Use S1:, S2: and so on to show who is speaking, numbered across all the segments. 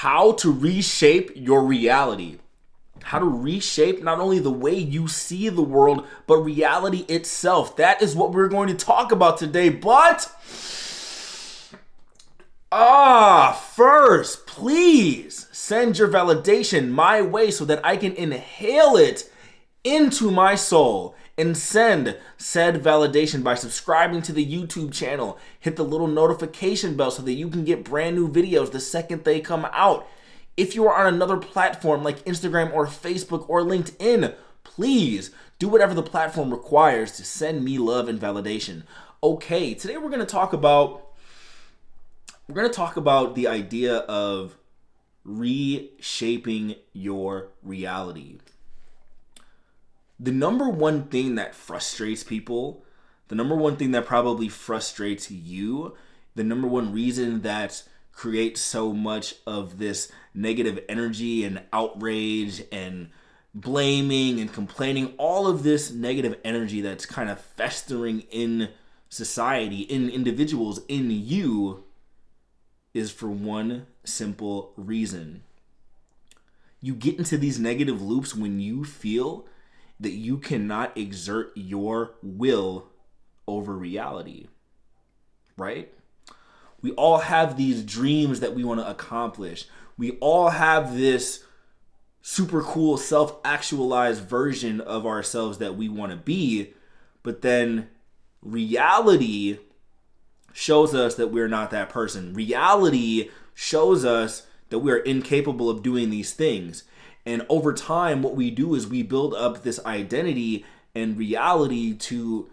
S1: how to reshape your reality. How to reshape not only the way you see the world, but reality itself. That is what we're going to talk about today. But, first, please send your validation my way so that I can inhale it into my soul. And send said validation by subscribing to the YouTube channel. Hit the little notification bell so that you can get brand new videos the second they come out. If you are on another platform like Instagram or Facebook or LinkedIn, please do whatever the platform requires to send me love and validation. Okay, today we're going to talk about the idea of reshaping your reality. The number one thing that frustrates people, the number one thing that probably frustrates you, the number one reason that creates so much of this negative energy and outrage and blaming and complaining, all of this negative energy that's kind of festering in society, in individuals, in you, is for one simple reason. You get into these negative loops when you feel that you cannot exert your will over reality, right? We all have these dreams that we want to accomplish. We all have this super cool self-actualized version of ourselves that we want to be, but then reality shows us that we're not that person. Reality shows us that we are incapable of doing these things. And over time, what we do is we build up this identity and reality to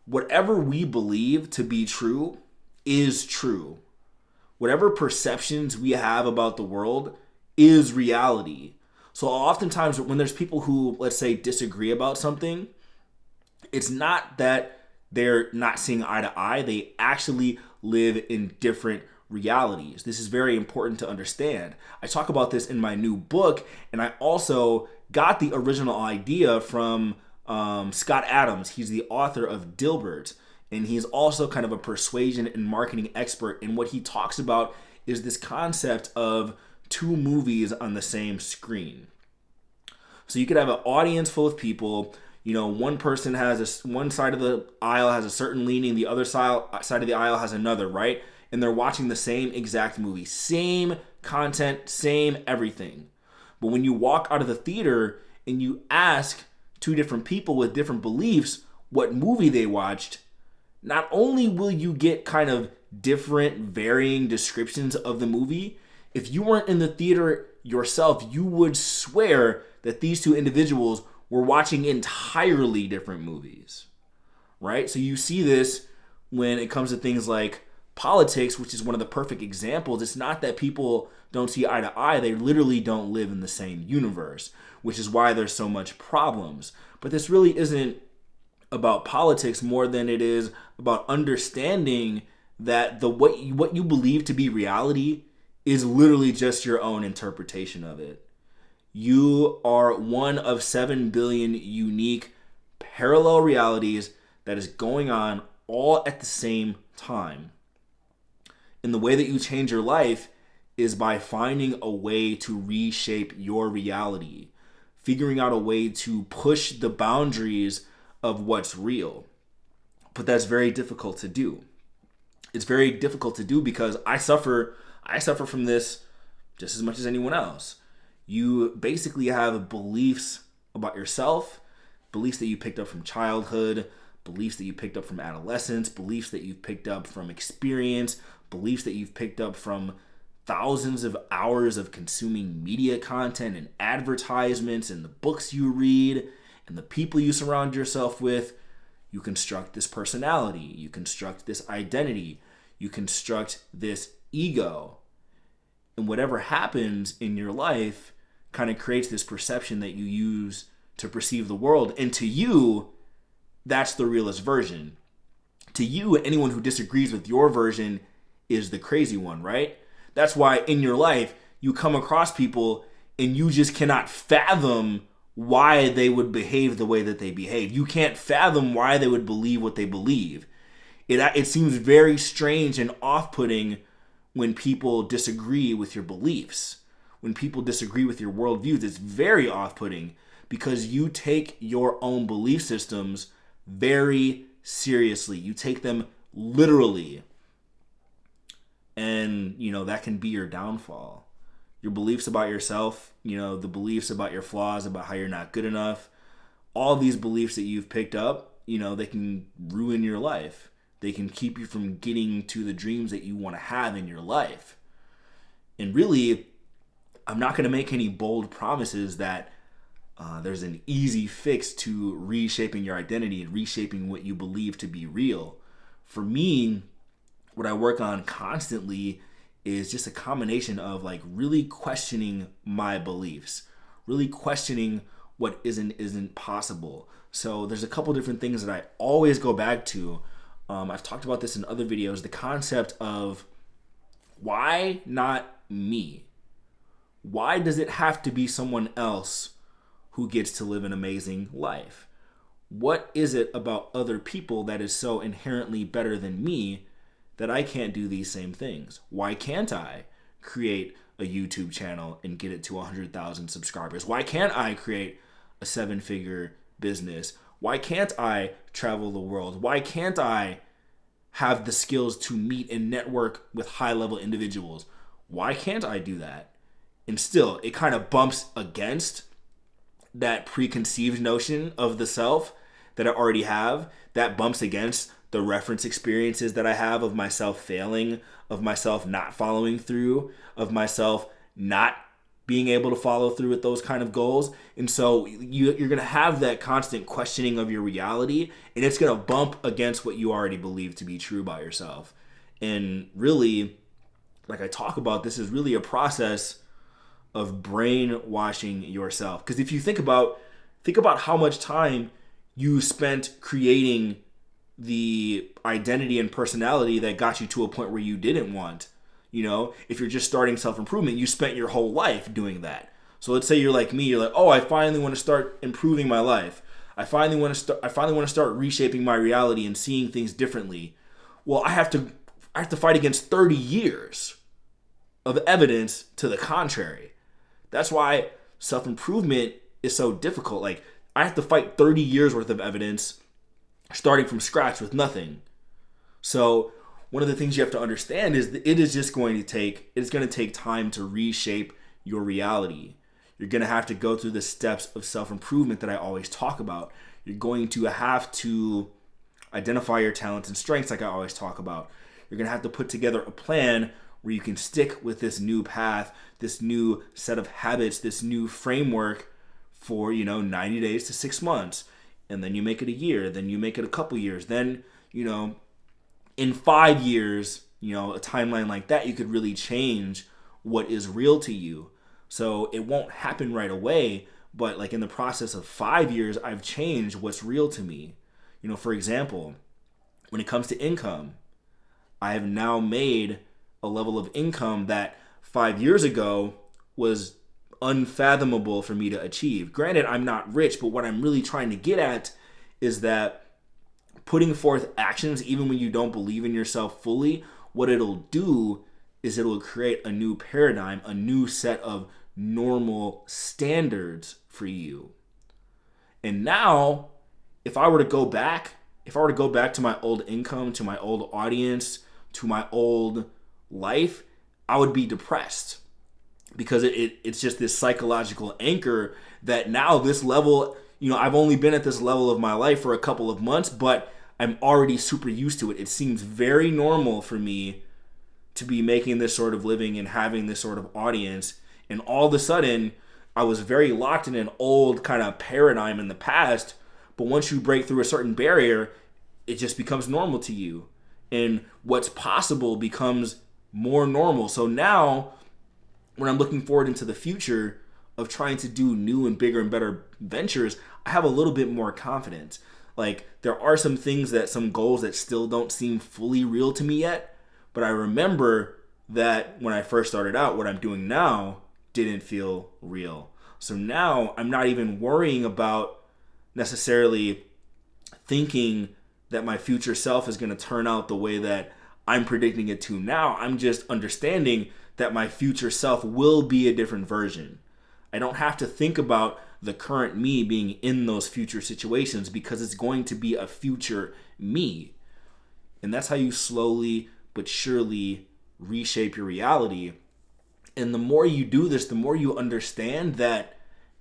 S1: whatever we believe to be true is true. Whatever perceptions we have about the world is reality. So oftentimes when there's people who, let's say, disagree about something, it's not that they're not seeing eye to eye. They actually live in different realities. This is very important to understand. I talk about this in my new book, and I also got the original idea from Scott Adams. He's the author of Dilbert, and he's also kind of a persuasion and marketing expert. And what he talks about is this concept of two movies on the same screen. So you could have an audience full of people. You know, one person has one side of the aisle has a certain leaning, the other side of the aisle has another, right? And they're watching the same exact movie, same content, same everything. But when you walk out of the theater and you ask two different people with different beliefs what movie they watched, not only will you get kind of different varying descriptions of the movie, if you weren't in the theater yourself, you would swear that these two individuals were watching entirely different movies, right? So you see this when it comes to things like politics, which is one of the perfect examples. It's not that people don't see eye to eye. They literally don't live in the same universe, which is why there's so much problems. But this really isn't about politics more than it is about understanding that what you believe to be reality is literally just your own interpretation of it. You are one of 7 billion unique parallel realities that is going on all at the same time. And the way that you change your life is by finding a way to reshape your reality, figuring out a way to push the boundaries of what's real. But that's very difficult to do. It's very difficult to do because I suffer from this just as much as anyone else. You basically have beliefs about yourself, beliefs that you picked up from childhood, beliefs that you picked up from adolescence, beliefs that you've picked up from experience, beliefs that you've picked up from thousands of hours of consuming media content and advertisements and the books you read and the people you surround yourself with. You construct this personality, you construct this identity, you construct this ego. And whatever happens in your life kind of creates this perception that you use to perceive the world. And to you, that's the realest version. To you, anyone who disagrees with your version is the crazy one, right? That's why in your life, you come across people and you just cannot fathom why they would behave the way that they behave. You can't fathom why they would believe what they believe. It seems very strange and off-putting when people disagree with your beliefs. when people disagree with your worldviews, it's very off-putting because you take your own belief systems very seriously. You take them literally. And, that can be your downfall. Your beliefs about yourself, the beliefs about your flaws, about how you're not good enough, all these beliefs that you've picked up, they can ruin your life. They can keep you from getting to the dreams that you want to have in your life. And really, I'm not going to make any bold promises that there's an easy fix to reshaping your identity and reshaping what you believe to be real. For me, what I work on constantly is just a combination of really questioning my beliefs, really questioning what isn't possible. So there's a couple different things that I always go back to. I've talked about this in other videos, the concept of why not me? Why does it have to be someone else who gets to live an amazing life? What is it about other people that is so inherently better than me that I can't do these same things? Why can't I create a YouTube channel and get it to 100,000 subscribers? Why can't I create a 7-figure business? Why can't I travel the world? Why can't I have the skills to meet and network with high-level individuals? Why can't I do that? And still, it kind of bumps against that preconceived notion of the self that I already have. That bumps against the reference experiences that I have of myself failing, of myself not following through, of myself not being able to follow through with those kind of goals. And so you're going to have that constant questioning of your reality, and it's going to bump against what you already believe to be true about yourself. And really, like I talk about, this is really a process of brainwashing yourself. Because if you think about how much time you spent creating the identity and personality that got you to a point where you didn't want. If you're just starting self-improvement, you spent your whole life doing that. So let's say you're like me, you're like, oh, I finally want to start improving my life. I finally want to start reshaping my reality and seeing things differently. Well, I have to fight against 30 years of evidence to the contrary. That's why self-improvement is so difficult. I have to fight 30 years worth of evidence starting from scratch with nothing. So one of the things you have to understand is that it's going to take time to reshape your reality. You're going to have to go through the steps of self-improvement that I always talk about. You're going to have to identify your talents and strengths like I always talk about. You're going to have to put together a plan where you can stick with this new path, this new set of habits, this new framework for, 90 days to 6 months. And then you make it a year, then you make it a couple years. Then, in 5 years, a timeline like that, you could really change what is real to you. So it won't happen right away, but in the process of 5 years, I've changed what's real to me. For example, when it comes to income, I have now made a level of income that 5 years ago was unfathomable for me to achieve. Granted, I'm not rich, but what I'm really trying to get at is that putting forth actions, even when you don't believe in yourself fully, what it'll do is it'll create a new paradigm, a new set of normal standards for you. And now, if I were to go back to my old income, to my old audience, to my old life, I would be depressed. Because it's just this psychological anchor that now this level, I've only been at this level of my life for a couple of months, but I'm already super used to it. It seems very normal for me to be making this sort of living and having this sort of audience. And all of a sudden, I was very locked in an old kind of paradigm in the past. But once you break through a certain barrier, it just becomes normal to you. And what's possible becomes more normal. So now, when I'm looking forward into the future of trying to do new and bigger and better ventures, I have a little bit more confidence. There are some goals that still don't seem fully real to me yet, but I remember that when I first started out, what I'm doing now didn't feel real. So now I'm not even worrying about necessarily thinking that my future self is going to turn out the way that I'm predicting it to now. I'm just understanding that my future self will be a different version. I don't have to think about the current me being in those future situations because it's going to be a future me. And that's how you slowly but surely reshape your reality. And the more you do this, the more you understand that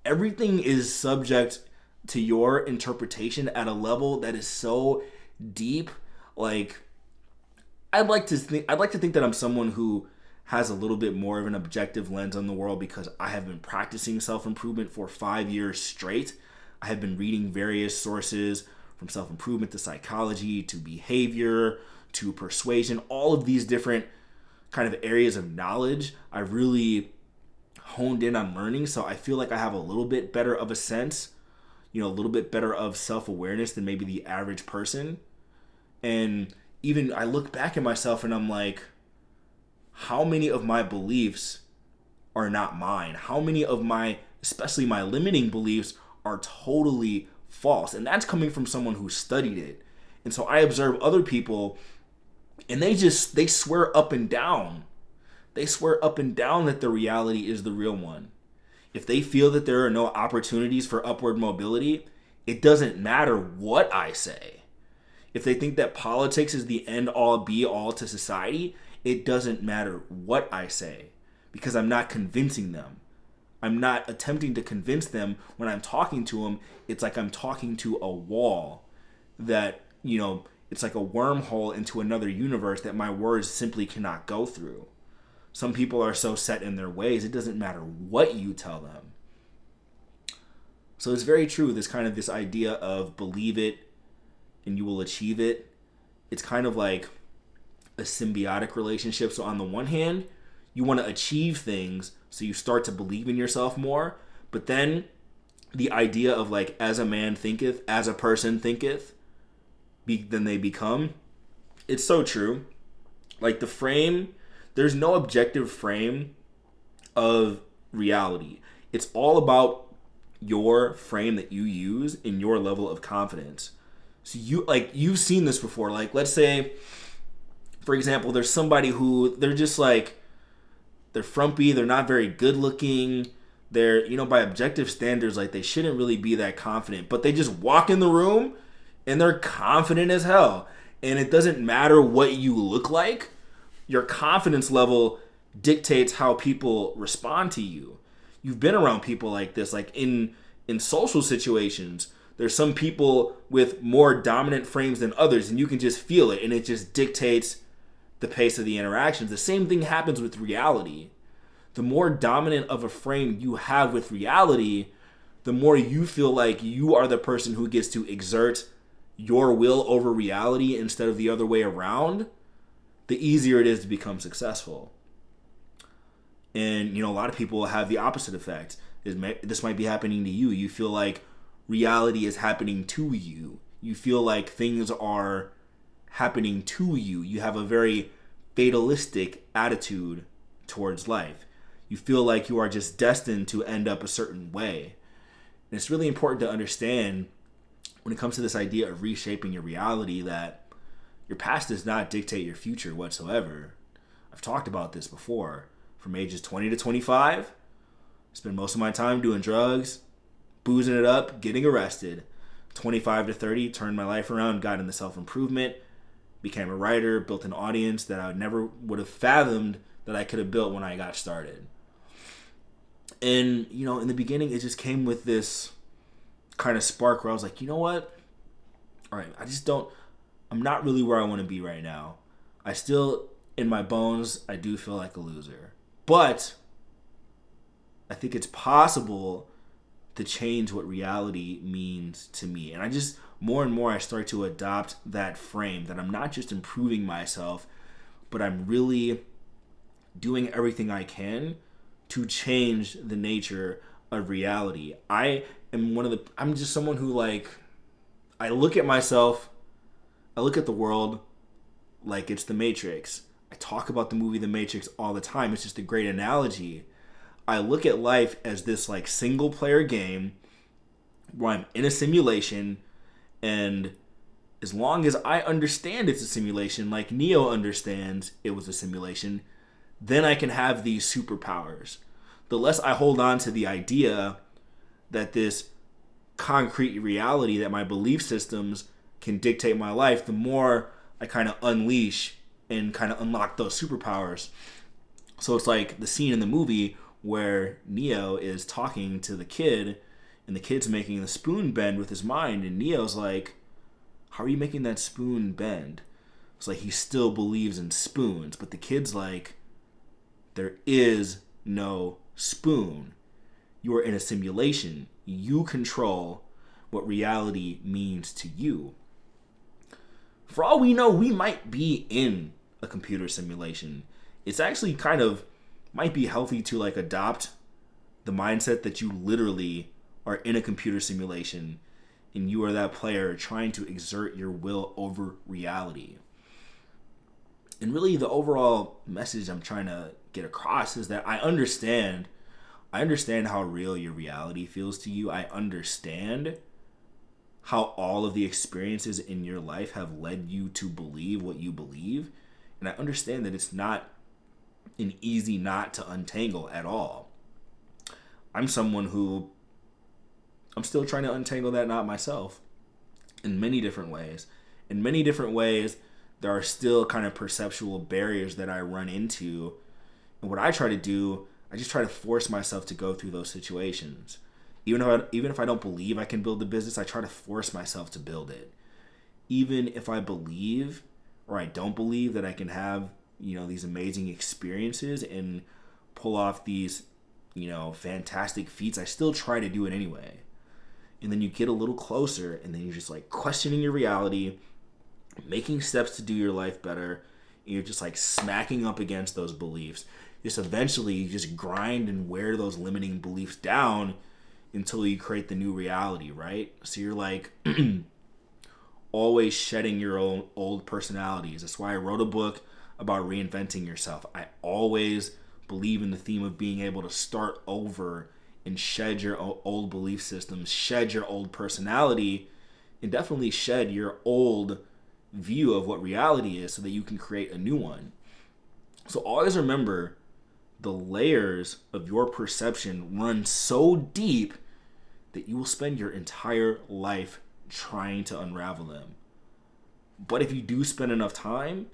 S1: everything is subject to your interpretation at a level that is so deep. Like, I'd like to think that I'm someone who has a little bit more of an objective lens on the world because I have been practicing self-improvement for 5 years straight. I have been reading various sources from self-improvement to psychology to behavior to persuasion, all of these different kind of areas of knowledge I really honed in on learning. So I feel like I have a little bit better of a sense, a little bit better of self-awareness than maybe the average person. And even I look back at myself and I'm like, how many of my beliefs are not mine? How many of my, especially my limiting beliefs, are totally false? And that's coming from someone who studied it. And so I observe other people and they swear up and down. They swear up and down that the reality is the real one. If they feel that there are no opportunities for upward mobility, it doesn't matter what I say. If they think that politics is the end all be all to society, it doesn't matter what I say because I'm not convincing them. I'm not attempting to convince them. When I'm talking to them, it's like I'm talking to a wall that, it's like a wormhole into another universe that my words simply cannot go through. Some people are so set in their ways, it doesn't matter what you tell them. So it's very true, this idea of believe it and you will achieve it. It's kind of like a symbiotic relationship. So on the one hand, you want to achieve things, so you start to believe in yourself more. But then the idea of like, as a man thinketh, as a person thinketh, then they become. It's so true. Like the frame, there's no objective frame of reality. It's all about your frame that you use in your level of confidence. So you've seen this before. Like, let's say, for example, there's somebody who they're just like, they're frumpy, they're not very good looking. They're, by objective standards, like they shouldn't really be that confident, but they just walk in the room and they're confident as hell. And it doesn't matter what you look like. Your confidence level dictates how people respond to you. You've been around people like this, like in social situations. There's some people with more dominant frames than others, and you can just feel it, and it just dictates the pace of the interactions. The same thing happens with reality. The more dominant of a frame you have with reality, the more you feel like you are the person who gets to exert your will over reality instead of the other way around, the easier it is to become successful. And, a lot of people have the opposite effect. This might be happening to you. You feel like reality is happening to you. You feel like things are happening to you. You have a very fatalistic attitude towards life. You feel like you are just destined to end up a certain way. And it's really important to understand when it comes to this idea of reshaping your reality that your past does not dictate your future whatsoever. I've talked about this before. From ages 20 to 25, I spent most of my time doing drugs, boozing it up, getting arrested. 25 to 30, turned my life around, got into self-improvement, became a writer, built an audience that I never would have fathomed that I could have built when I got started. And, in the beginning, it just came with this kind of spark where I was like, you know what? All right, I'm not really where I want to be right now. I still, in my bones, I do feel like a loser. But I think it's possible to change what reality means to me. And more and more, I start to adopt that frame that I'm not just improving myself, but I'm really doing everything I can to change the nature of reality. I'm just someone who I look at myself, I look at the world like it's the Matrix. I talk about the movie The Matrix all the time. It's just a great analogy. I look at life as this single player game where I'm in a simulation, and as long as I understand it's a simulation, like Neo understands it was a simulation, then I can have these superpowers. The less I hold on to the idea that this concrete reality, that my belief systems can dictate my life, the more I kind of unleash and kind of unlock those superpowers. So it's like the scene in the movie where Neo is talking to the kid, and the kid's making the spoon bend with his mind, and Neo's like, how are you making that spoon bend? It's like he still believes in spoons, but the kid's like, there is no spoon. You are in a simulation. You control what reality means to you. For all we know, we might be in a computer simulation. It's actually kind of might be healthy to like adopt the mindset that you literally are in a computer simulation and you are that player trying to exert your will over reality. And really the overall message I'm trying to get across is that I understand how real your reality feels to you. I understand how all of the experiences in your life have led you to believe what you believe. And I understand that it's not an easy knot to untangle at all. I'm someone who I'm still trying to untangle that knot myself in many different ways. In many different ways, there are still kind of perceptual barriers that I run into. And what I try to do, I just try to force myself to go through those situations. Even if I don't believe I can build the business, I try to force myself to build it. Even if I believe or I don't believe that I can have, these amazing experiences and pull off these, fantastic feats, I still try to do it anyway. And then you get a little closer and then you're just like questioning your reality, making steps to do your life better. And you're just like smacking up against those beliefs. Just eventually you just grind and wear those limiting beliefs down until you create the new reality, right? So you're like always shedding your own old personalities. That's why I wrote a book about reinventing yourself. I always believe in the theme of being able to start over and shed your old belief systems, shed your old personality, and definitely shed your old view of what reality is so that you can create a new one. So always remember, the layers of your perception run so deep that you will spend your entire life trying to unravel them. But if you do spend enough time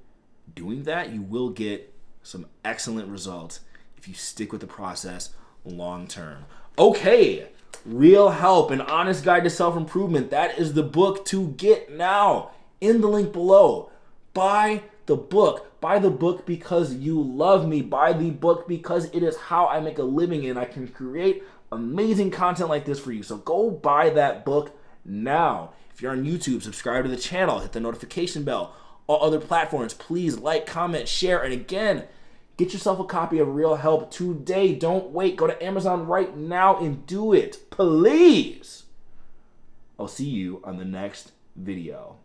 S1: doing that, you will get some excellent results if you stick with the process long term. Okay, Real Help, an honest guide to self-improvement. That is the book to get now in the link below. Buy the book. Buy the book because you love me. Buy the book because it is how I make a living and I can create amazing content like this for you. So go buy that book now. If you're on YouTube, subscribe to the channel. Hit the notification bell. All other platforms, please like, comment, share. And again, get yourself a copy of Real Help today. Don't wait. Go to Amazon right now and do it. Please. I'll see you on the next video.